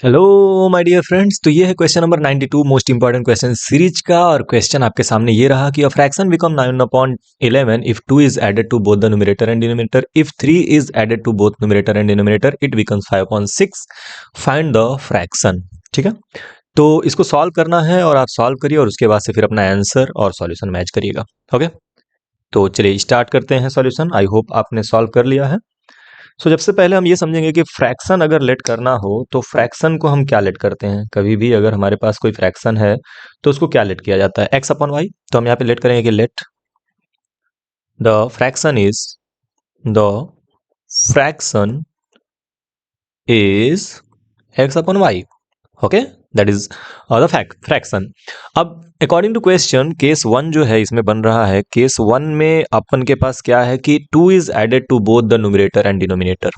Hello my dear friends. तो ये है question number 92 most important question series का। और क्वेश्चन आपके सामने ये रहा कि a fraction become 9/11 if 2 is added to both the numerator and denominator, if 3 is added to both numerator and denominator it becomes 5/6। Find the fraction. ठीक है, तो इसको सॉल्व करना है और आप सॉल्व करिए और उसके बाद से फिर अपना आंसर और सॉल्यूशन मैच करिएगा। ओके, तो चलिए स्टार्ट करते हैं सॉल्यूशन। आई होप आपने सॉल्व कर लिया है। सबसे पहले हम ये समझेंगे कि फ्रैक्शन अगर लेट करना हो तो फ्रैक्शन को हम क्या लेट करते हैं। कभी भी अगर हमारे पास कोई फ्रैक्शन है तो उसको क्या लेट किया जाता है, एक्स अपॉन वाई। तो हम यहाँ पे लेट करेंगे कि let the fraction is x upon y. Okay, that is the fraction. अब according to question case one जो है इसमें बन रहा है, केस वन में अपन के पास क्या है कि 2 is added to both the numerator and denominator.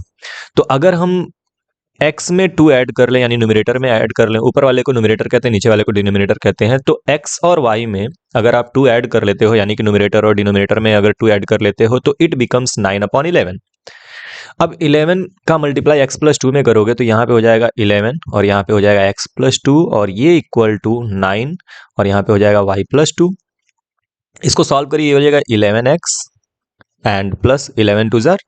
तो अगर हम x में 2 ऐड कर लें, यानी न्यूमरेटर में ऐड कर लें, ऊपर वाले को न्यूमरेटर कहते हैं, नीचे वाले को डिनोमिनेटर कहते हैं, तो x और y में अगर आप 2 ऐड कर लेते हो, यानी कि न्यूमरेटर और डिनोमिनेटर में अगर 2 ऐड कर लेते हो तो इट बिकम्स 9/11। अब 11 का मल्टीप्लाई x प्लस 2 में करोगे तो यहाँ पे हो जाएगा 11 और यहाँ पे हो जाएगा x प्लस 2 और ये इक्वल टू 9 और यहाँ पे हो जाएगा y प्लस 2। इसको सॉल्व करिए, ये हो जाएगा 11x and plus 11 to jar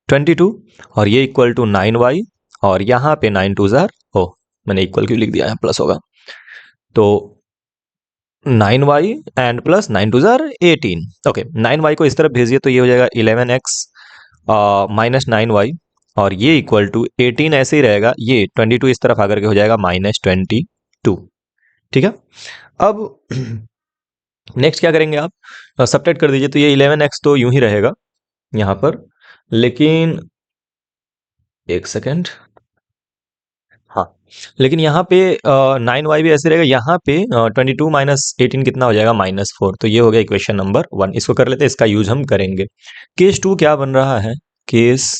22 और ये इक्वल टू 9y और यहाँ पे 9 टू जार, ओ मैंने इक्वल क्यों लिख दिया है, प्लस होगा। तो 9y एंड प्लस 9 टू जार 18। ओके, 9y को इस तरफ भेजिए तो ये हो जाएगा 11x माइनस 9y और ये इक्वल टू 18 ऐसे ही रहेगा, ये 22 इस तरफ आकर के हो जाएगा -22। ठीक है, अब नेक्स्ट क्या करेंगे आप, सब्ट्रैक्ट कर दीजिए। तो ये 11x तो यूं ही रहेगा यहाँ पर, लेकिन एक सेकेंड, हाँ, लेकिन यहाँ पे 9y भी ऐसे रहेगा। यहाँ पे 22 माइनस 18 कितना हो जाएगा, -4। तो ये हो गया इक्वेशन नंबर 1। इसको कर लेते हैं, इसका यूज हम करेंगे। केस 2 क्या बन रहा है, केस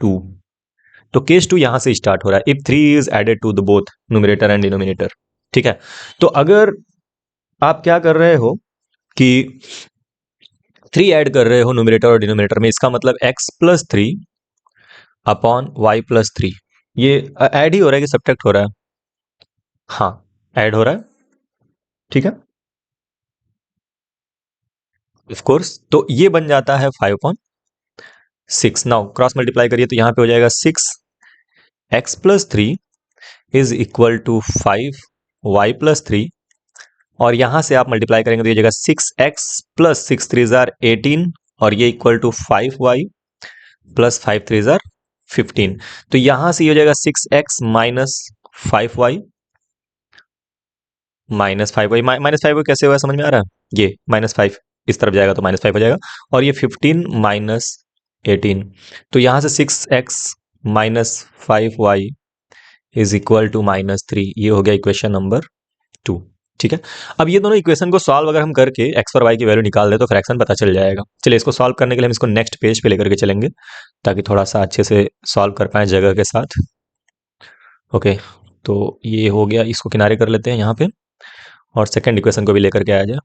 2। तो केस 2 यहाँ से स्टार्ट हो रहा है, if 3 is added to the both numerator and denominator. ठीक है, तो अगर आप क्या कर रहे हो कि 3 ऐड कर रहे हो न्यूमरेटर और डिनोमिनेटर में, इसका मतलब x plus 3 upon Y plus 3। ये ऐड ही हो रहा है कि सब्ट्रैक्ट हो रहा है, हाँ ऐड हो रहा है। ठीक है, ऑफ कोर्स, तो ये बन जाता है 5/6। नाउ क्रॉस मल्टीप्लाई करिए तो यहाँ पे हो जाएगा 6x plus 3 is equal to 5y+3 और यहाँ से आप मल्टीप्लाई करेंगे तो ये जाएगा 6x प्लस 6 3 जार 18 और ये equal to 5y plus 5 3 jar 15। तो यहाँ से ये हो जाएगा 6x माइनस 5y -5y कैसे हुआ समझ में आ रहा है, ये -5 इस तरफ जाएगा तो -5 हो जाएगा और ये 15 माइनस 18। तो यहाँ से 6x minus 5y is equal to -3। ये हो गया इक्वेशन नंबर 2। ठीक है, अब ये दोनों इक्वेशन को सॉल्व अगर हम करके x और y की वैल्यू निकाल दे तो फ्रैक्शन पता चल जाएगा। चलिए इसको सॉल्व करने के लिए हम इसको नेक्स्ट पेज पे लेकर के चलेंगे ताकि थोड़ा सा अच्छे से सॉल्व कर पाए जगह के साथ। ओके, तो ये हो गया, इसको किनारे कर लेते हैं यहाँ पे और सेकेंड इक्वेशन को भी लेकर के आ जाए।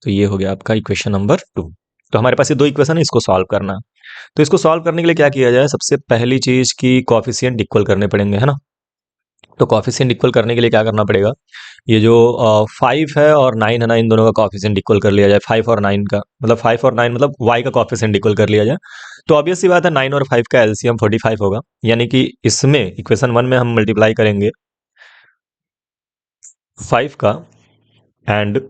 तो ये हो गया आपका इक्वेशन नंबर 2। तो हमारे पास ये दो इक्वेशन है, इसको सॉल्व करना है। तो इसको सॉल्व करने के लिए क्या किया जाए, सबसे पहली चीज की कोएफिशिएंट इक्वल करने पड़ेंगे, है ना। तो कोएफिशिएंट इक्वल करने के लिए क्या करना पड़ेगा, ये जो 5 है और 9 है ना, इन दोनों का कोएफिशिएंट इक्वल कर लिया जाए। 5 और 9 का मतलब 5 और 9 मतलब y का कोएफिशिएंट इक्वल कर लिया जाए। तो ऑब्वियस सी बात है 9 और 5 का एलसीएम 45 होगा, यानी कि इसमें इक्वेशन 1 में हम मल्टीप्लाई करेंगे 5 का एंड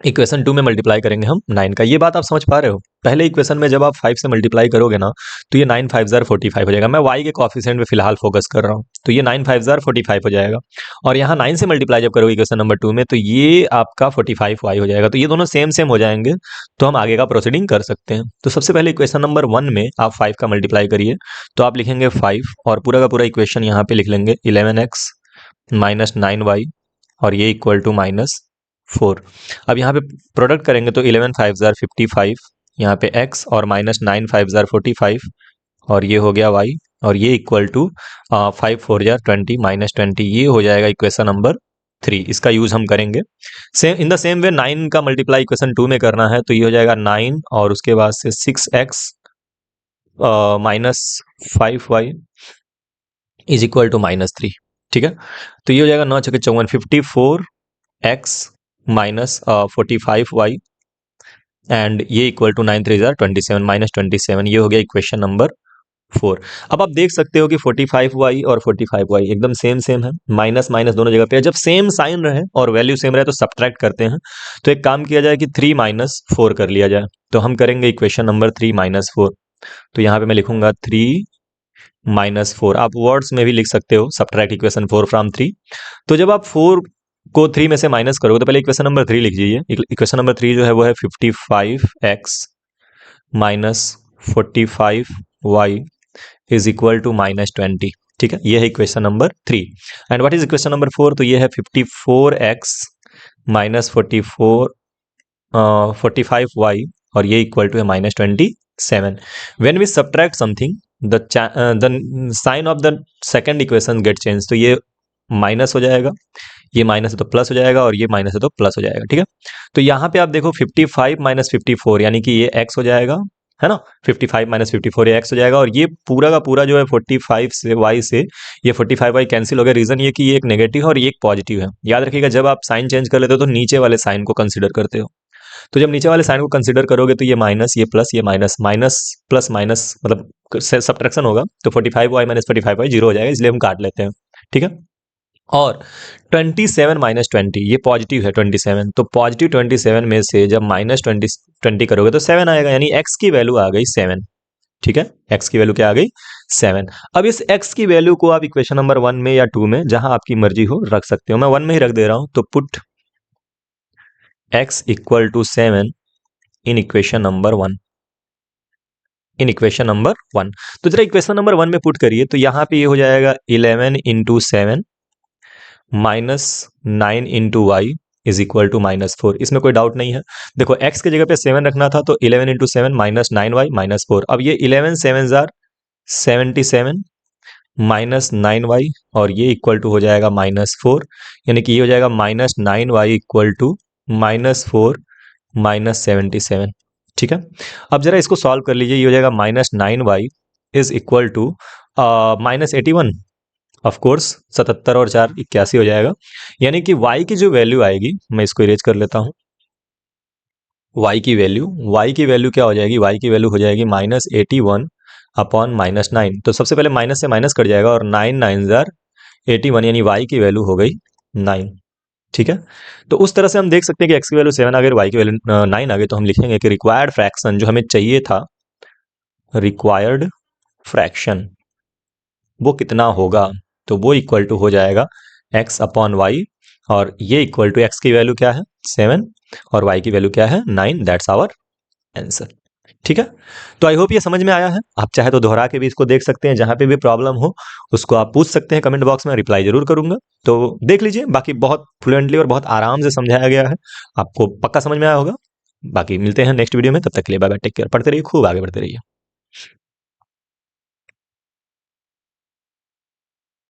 इक्वेशन 2 में मल्टीप्लाई करेंगे हम 9 का। ये बात आप समझ पा रहे हो, पहले इक्वेशन में जब आप 5 से मल्टीप्लाई करोगे ना तो ये 9 5 जार 45 हो जाएगा। मैं y के कोएफिशिएंट पे फिलहाल फोकस कर रहा हूँ, तो ये 9 5 जार 45 हो जाएगा और यहाँ 9 से मल्टीप्लाई जब करोगे इक्वेशन नंबर 2 में तो ये आपका 45y हो जाएगा। तो ये दोनों सेम सेम हो जाएंगे, तो हम आगे का प्रोसीडिंग कर सकते हैं। तो सबसे पहले इक्वेशन नंबर 1 में आप 5 का मल्टीप्लाई करिए, तो आप लिखेंगे 5 और पूरा का पूरा इक्वेशन यहाँ पे लिख लेंगे 11x माइनस 9y और ये इक्वल टू -4। अब यहाँ पे प्रोडक्ट करेंगे तो 11 5 जार 55, यहाँ पे x और -9 5 जार 45 और ये हो गया y और ये इक्वल टू 5 4 जार 20 -20। ये हो जाएगा इक्वेशन नंबर 3। इसका यूज हम करेंगे same in the same way. 9 का मल्टीप्लाई इक्वेशन 2 में करना है तो ये हो जाएगा 9 और उसके बाद से 6x -5y is equal to -3। ठीक है, तो ये हो जाएगा 9 छक्के 54, 54x माइनस 45y एंड ये इक्वल टू 9 3 27 -27। ये हो गया इक्वेशन नंबर 4। अब आप देख सकते हो कि 45y और 45y एकदम सेम सेम है, माइनस माइनस दोनों जगह पे है। जब सेम साइन रहे और वैल्यू सेम रहे तो सब्ट्रैक्ट करते हैं। तो एक काम किया जाए कि 3 माइनस 4 कर लिया जाए। तो हम करेंगे इक्वेशन नंबर 3 माइनस 4। तो यहाँ पे मैं लिखूंगा 3 माइनस 4। आप वर्ड्स में भी लिख सकते हो, सब्ट्रैक्ट इक्वेशन 4 फ्रॉम 3। तो जब आप 4 को 3 में से माइनस करोगे तो पहले इक्वेशन नंबर 3 लिख लीजिए। इक्वेशन नंबर 3 जो है वो है 55x minus 45y is equal to -20। ठीक है, ये है equation number 3। And what is equation number 4? तो ये है 54x माइनस 45y और ये इक्वल टू है -27। When we subtract something the sign of the second equation get change. तो ये माइनस हो जाएगा, ये माइनस है तो प्लस हो जाएगा और ये माइनस है तो प्लस हो जाएगा। ठीक है, तो यहाँ पे आप देखो 55 माइनस 54 यानी कि ये x हो जाएगा, है ना। 55 माइनस 54 ये x हो जाएगा और ये पूरा का पूरा जो है 45 से y से ये 45y कैंसिल हो गया। रीजन ये कि ये एक नेगेटिव है और ये एक पॉजिटिव है। याद रखिएगा जब आप साइन चेंज कर लेते हो तो नीचे वाले साइन को कंसिडर करते हो। तो जब नीचे वाले साइन को कंसिडर करोगे तो ये माइनस, ये प्लस, ये माइनस, माइनस प्लस माइनस मतलब सब्ट्रैक्शन होगा। तो 45y माइनस 45y 0 हो जाएगा, इसलिए हम काट लेते हैं। ठीक है, और 27 माइनस 20 ये पॉजिटिव है 27। तो पॉजिटिव 27 में से जब माइनस 20 करोगे तो 7 आएगा, यानी x की वैल्यू आ गई 7। ठीक है, x की वैल्यू क्या आ गई 7। अब इस x की वैल्यू को आप इक्वेशन नंबर 1 में या 2 में जहां आपकी मर्जी हो रख सकते हो। मैं 1 में ही रख दे रहा हूं। तो put x equal to 7 in equation number 1, in equation number 1। तो जरा इक्वेशन नंबर 1 में पुट करिए तो यहां पे ये हो जाएगा 11 into 7 minus 9 into Y is equal to -4। इसमें कोई डाउट नहीं है। देखो x की जगह पे 7 रखना था तो 11 इंटू 7 माइनस 9y माइनस 4। अब ये 11 7 जार 77 माइनस 9y और ये इक्वल टू हो जाएगा -4, यानी कि ये हो जाएगा -9y इक्वल टू -4 -77। ठीक है, अब जरा इसको सॉल्व कर लीजिए। ये हो जाएगा -9y is equal to -81। Of course 77 और 4 81 हो जाएगा, यानी कि y की जो वैल्यू आएगी, मैं इसको इरेज कर लेता हूं। y की वैल्यू क्या हो जाएगी? y की वैल्यू हो जाएगी -81 अपॉन -9। तो सबसे पहले माइनस से माइनस कट जाएगा और 9 9 जार 81, यानी y की वैल्यू हो गई 9। ठीक है, तो उस तरह से हम देख सकते हैं कि x की वैल्यू 7 आ गई, y की वैल्यू 9 आ गई। तो हम लिखेंगे कि रिक्वायर्ड फ्रैक्शन जो हमें चाहिए था, रिक्वायर्ड फ्रैक्शन वो कितना होगा? तो वो इक्वल टू हो जाएगा x अपॉन वाई, और ये इक्वल टू x की वैल्यू क्या है 7 और y की वैल्यू क्या है 9। That's our answer. ठीक है, तो आई होप ये समझ में आया है। आप चाहे तो दोहरा के भी इसको देख सकते हैं, जहां पे भी प्रॉब्लम हो उसको आप पूछ सकते हैं कमेंट बॉक्स में, रिप्लाई जरूर करूंगा। तो देख लीजिए, बाकी बहुत फ्लुएंटली और बहुत आराम से समझाया गया है, आपको पक्का समझ में आया होगा। बाकी मिलते हैं नेक्स्ट वीडियो में, तब तक के लिए बाय बाय, टेक केयर, पढ़ते रहिए, खूब आगे बढ़ते रहिए।